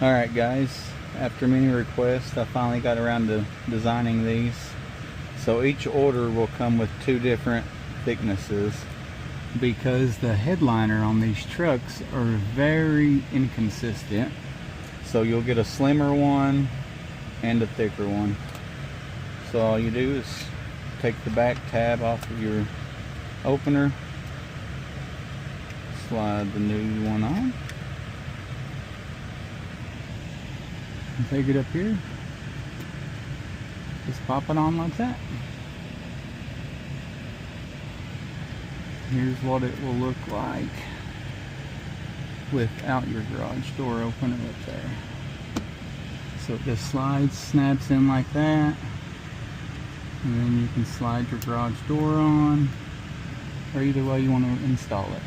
Alright guys, after many requests I finally got around to designing these. So each order will come with two different thicknesses because the headliner on these trucks are very inconsistent. So you'll get a slimmer one and a thicker one. So all you do is take the back tab off of your opener, slide the new one on, and take it up here, just pop it on like that. Here's what it will look like without your garage door opener up there. So it just slides, snaps in like that, and then you can slide your garage door on, or either way you want to install it.